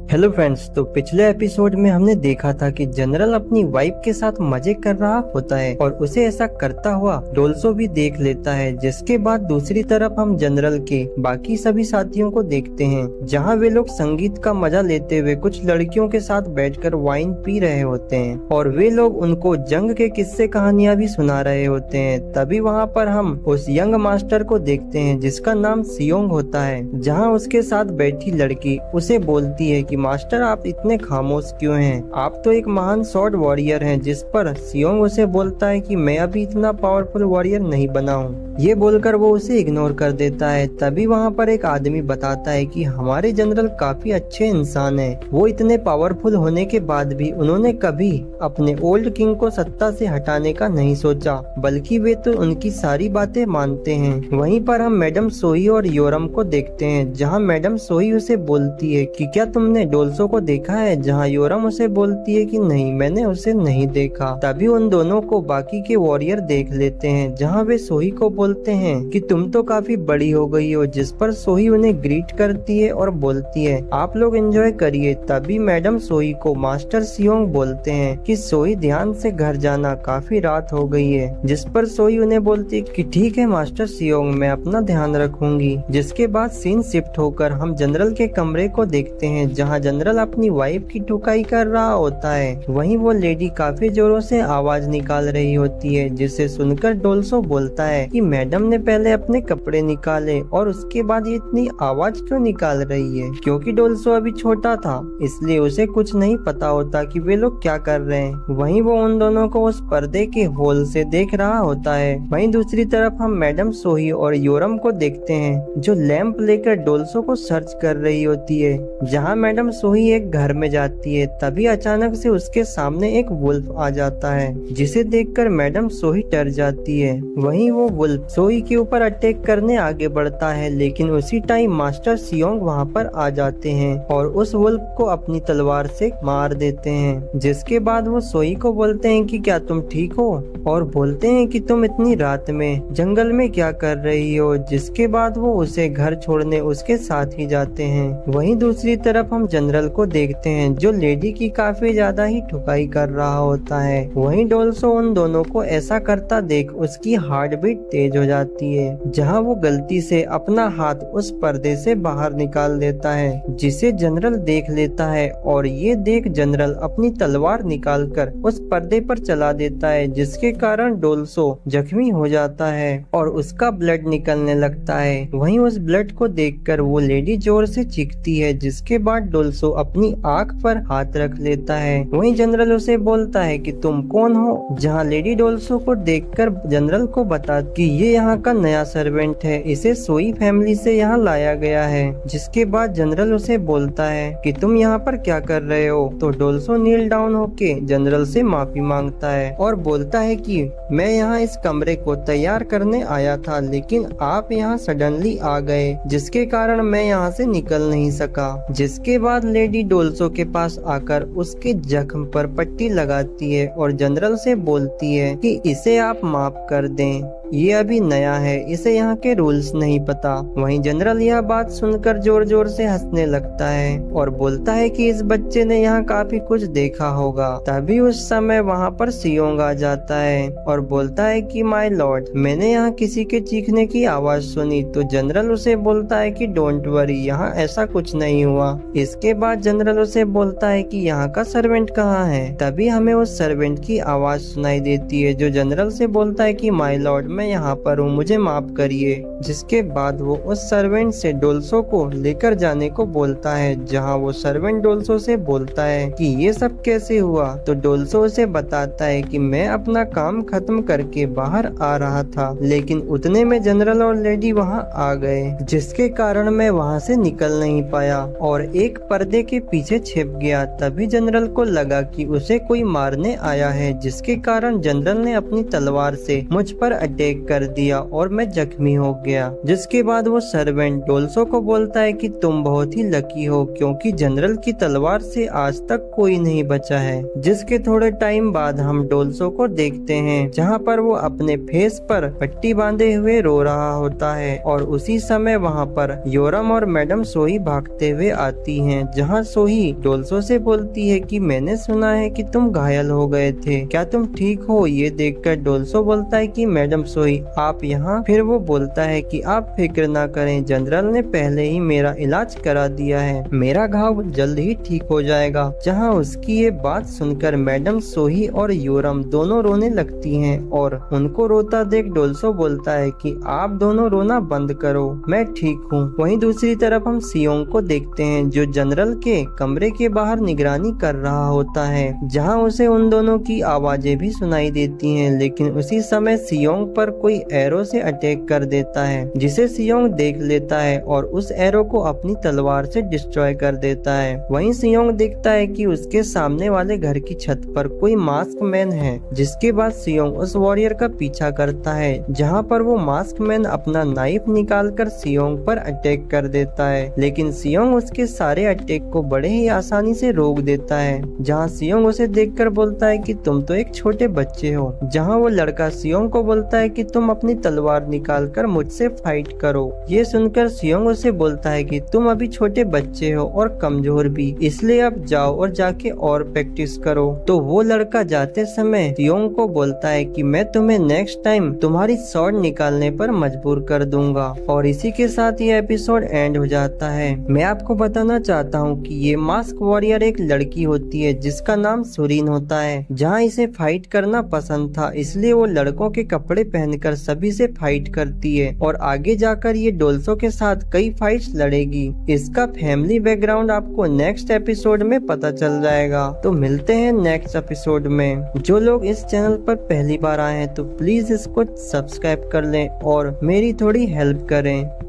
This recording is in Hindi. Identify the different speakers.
Speaker 1: हेलो फ्रेंड्स, तो पिछले एपिसोड में हमने देखा था कि जनरल अपनी वाइफ के साथ मजे कर रहा होता है और उसे ऐसा करता हुआ डोल्सो भी देख लेता है। जिसके बाद दूसरी तरफ हम जनरल के बाकी सभी साथियों को देखते हैं, जहां वे लोग संगीत का मजा लेते हुए कुछ लड़कियों के साथ बैठकर वाइन पी रहे होते हैं और वे लोग उनको जंग के किस्से कहानियां भी सुना रहे होते हैं। तभी वहाँ पर हम उस यंग मास्टर को देखते हैं जिसका नाम सियोंग होता है, जहाँ उसके साथ बैठी लड़की उसे बोलती है कि मास्टर आप इतने खामोश क्यों हैं? आप तो एक महान स्वॉर्ड वॉरियर हैं। जिस पर सियोंग उसे बोलता है कि मैं अभी इतना पावरफुल वॉरियर नहीं बना हूँ। ये बोलकर वो उसे इग्नोर कर देता है। तभी वहाँ पर एक आदमी बताता है कि हमारे जनरल काफी अच्छे इंसान हैं। वो इतने पावरफुल होने के बाद भी उन्होंने कभी अपने ओल्ड किंग को सत्ता से हटाने का नहीं सोचा, बल्कि वे तो उनकी सारी बातें मानते हैं। वहीं पर हम मैडम सोही और योरम को देखते हैं, जहाँ मैडम सोही उसे बोलती है कि क्या तुमने डोल्सो को देखा है? जहाँ योरम उसे बोलती है कि नहीं, मैंने उसे नहीं देखा। तभी उन दोनों को बाकी के वॉरियर देख लेते हैं, जहाँ वे सोही को बोलते हैं कि तुम तो काफी बड़ी हो गई हो। जिस पर सोही उन्हें ग्रीट करती है और बोलती है आप लोग एंजॉय करिए। तभी मैडम सोही को मास्टर सियोंग बोलते हैं कि सोही ध्यान से घर जाना, काफी रात हो गई है। जिस पर सोही उन्हें बोलती है कि ठीक है मास्टर सियोंग, मैं अपना ध्यान रखूंगी। जिसके बाद सीन शिफ्ट होकर हम जनरल के कमरे को देखते हैं, जहाँ जनरल अपनी वाइफ की ठुकाई कर रहा होता है। वहीं वो लेडी काफी जोरों से आवाज निकाल रही होती है, जिसे सुनकर डोल्सो बोलता है कि मैडम ने पहले अपने कपड़े निकाले और उसके बाद ये इतनी आवाज क्यों निकाल रही है? क्योंकि डोल्सो अभी छोटा था, इसलिए उसे कुछ नहीं पता होता कि वे लोग क्या कर रहे हैं। वहीं वो उन दोनों को उस पर्दे के होल से देख रहा होता है। वहीं दूसरी तरफ हम मैडम सोही और योरम को देखते हैं, जो लैंप लेकर डोल्सो को सर्च कर रही होती है। जहाँ मैडम सोही एक घर में जाती है, तभी अचानक से उसके सामने एक वुल्फ आ जाता है, जिसे देखकर मैडम सोही डर जाती है। वहीं वो वुल्फ सोही के ऊपर अटैक करने आगे बढ़ता है, लेकिन उसी टाइम मास्टर सियोंग वहाँ पर आ जाते हैं और उस वुल्फ को अपनी तलवार से मार देते हैं। जिसके बाद वो सोही को बोलते हैं कि क्या तुम ठीक हो, और बोलते हैं कि तुम इतनी रात में जंगल में क्या कर रही हो। जिसके बाद वो उसे घर छोड़ने उसके साथ ही जाते हैं। वहीं दूसरी तरफ हम जनरल को देखते हैं, जो लेडी की काफी ज्यादा ही ठुकाई कर रहा होता है। वहीं डोल्सो उन दोनों को ऐसा करता देख उसकी हार्ट बीट तेज हो जाती है, जहां वो गलती से अपना हाथ उस पर्दे से बाहर निकाल देता है, जिसे जनरल देख लेता है। और ये देख जनरल अपनी तलवार निकालकर उस पर्दे पर चला देता है, जिसके कारण डोल्सो जख्मी हो जाता है और उसका ब्लड निकलने लगता है। वहीं उस ब्लड को देखकर वो लेडी जोर से चीखती है, जिसके बाद डोल्सो अपनी आंख पर हाथ रख लेता है। वहीं जनरल उसे बोलता है कि तुम कौन हो? जहां लेडी डोल्सो को देखकर जनरल को बता कि ये यहाँ का नया सर्वेंट है, इसे सोई फैमिली से यहाँ लाया गया है। जिसके बाद जनरल उसे बोलता है कि तुम यहाँ पर क्या कर रहे हो? तो डोल्सो नील डाउन होके जनरल से माफी मांगता है और बोलता है कि मैं यहाँ इस कमरे को तैयार करने आया था, लेकिन आप यहाँ सडनली आ गए, जिसके कारण मैं यहाँ से निकल नहीं सका। जिसके बाद लेडी डोल्सो के पास आकर उसके जख्म पर पट्टी लगाती है और जनरल से बोलती है कि इसे आप माफ कर दें, ये अभी नया है, इसे यहाँ के रूल्स नहीं पता। वहीं जनरल यह बात सुनकर जोर जोर से हंसने लगता है और बोलता है कि इस बच्चे ने यहाँ काफी कुछ देखा होगा। तभी उस समय वहाँ पर सियोंग आ जाता है और बोलता है कि माय लॉर्ड, मैंने यहाँ किसी के चीखने की आवाज सुनी। तो जनरल उसे बोलता है कि डोंट वरी, यहाँ ऐसा कुछ नहीं हुआ। इसके बाद जनरल उसे बोलता है कि यहाँ का सर्वेंट कहाँ है। तभी हमें उस सर्वेंट की आवाज सुनाई देती है, जो जनरल से बोलता है कि माय लॉर्ड, मैं यहाँ पर हूँ, मुझे माफ करिए। जिसके बाद वो उस सर्वेंट से डोल्सो को लेकर जाने को बोलता है, जहाँ वो सर्वेंट डोल्सो से बोलता है कि ये सब कैसे हुआ। तो डोल्सो उसे बताता है कि मैं अपना काम खत्म करके बाहर आ रहा था, लेकिन उतने में जनरल और लेडी वहाँ आ गए, जिसके कारण मैं वहाँ से निकल नहीं पाया और एक पर्दे के पीछे छिप गया। तभी जनरल को लगा कि उसे कोई मारने आया है, जिसके कारण जनरल ने अपनी तलवार से मुझ पर अटैक अटैक कर दिया और मैं जख्मी हो गया। जिसके बाद वो सर्वेंट डोल्सो को बोलता है कि तुम बहुत ही लकी हो क्योंकि जनरल की तलवार से आज तक कोई नहीं बचा है। जिसके थोड़े टाइम बाद हम डोल्सो को देखते हैं जहाँ पर वो अपने फेस पर पट्टी बांधे हुए रो रहा होता है और उसी समय वहाँ पर योरम और मैडम सोही भागते हुए आती हैं, जहाँ सोही डोल्सो से बोलती है कि मैंने सुना है कि तुम घायल हो गए थे, क्या तुम ठीक हो? ये देखकर डोल्सो बोलता है कि मैडम सोही आप यहाँ? फिर वो बोलता है कि आप फिक्र ना करें, जनरल ने पहले ही मेरा इलाज करा दिया है, मेरा घाव जल्द ही ठीक हो जाएगा। जहाँ उसकी ये बात सुनकर मैडम सोही और योरम दोनों रोने लगती हैं और उनको रोता देख डोल्सो बोलता है कि आप दोनों रोना बंद करो, मैं ठीक हूँ। वहीं दूसरी तरफ हम सियोंग को देखते हैं जो जनरल के कमरे के बाहर निगरानी कर रहा होता है, जहाँ उसे उन दोनों की आवाजें भी सुनाई देती हैं, लेकिन उसी समय सियोंग पर कोई एरो से अटैक कर देता है, जिसे सियोंग देख लेता है और उस एरो को अपनी तलवार से डिस्ट्रॉय कर देता है। वहीं सियोंग देखता है कि उसके सामने वाले घर की छत पर कोई मास्क मैन है। जिसके बाद सियोंग उस वॉरियर का पीछा करता है, जहाँ पर वो मास्क मैन अपना नाइफ निकालकर सियोंग पर अटैक कर देता है, लेकिन सियोंग उसके सारे अटैक को बड़े ही आसानी से रोक देता है। जहाँ सियोंग उसे देखकर बोलता है कि तुम तो एक छोटे बच्चे हो। जहाँ वो लड़का सियोंग को बोलता है कि तुम अपनी तलवार निकालकर मुझसे फाइट करो। ये सुनकर सियोंग उसे बोलता है कि तुम अभी छोटे बच्चे हो और कमजोर भी, इसलिए अब जाओ और जाके और प्रैक्टिस करो। तो वो लड़का जाते समय सियोंग को बोलता है कि मैं तुम्हें नेक्स्ट टाइम तुम्हारी स्वॉर्ड निकालने पर मजबूर कर दूंगा। और इसी के साथ ये एपिसोड एंड हो जाता है। मैं आपको बताना चाहता हूँ कि ये मास्क वॉरियर एक लड़की होती है जिसका नाम सुरीन होता है। जहाँ इसे फाइट करना पसंद था, इसलिए वो लड़कों के कपड़े पहनकर सभी से फाइट करती है और आगे जाकर ये डोल्सो के साथ कई फाइट्स लड़ेगी। इसका फैमिली बैकग्राउंड आपको नेक्स्ट एपिसोड में पता चल जाएगा। तो मिलते हैं नेक्स्ट एपिसोड में। जो लोग इस चैनल पर पहली बार आए हैं तो प्लीज इसको सब्सक्राइब कर लें और मेरी थोड़ी हेल्प करें।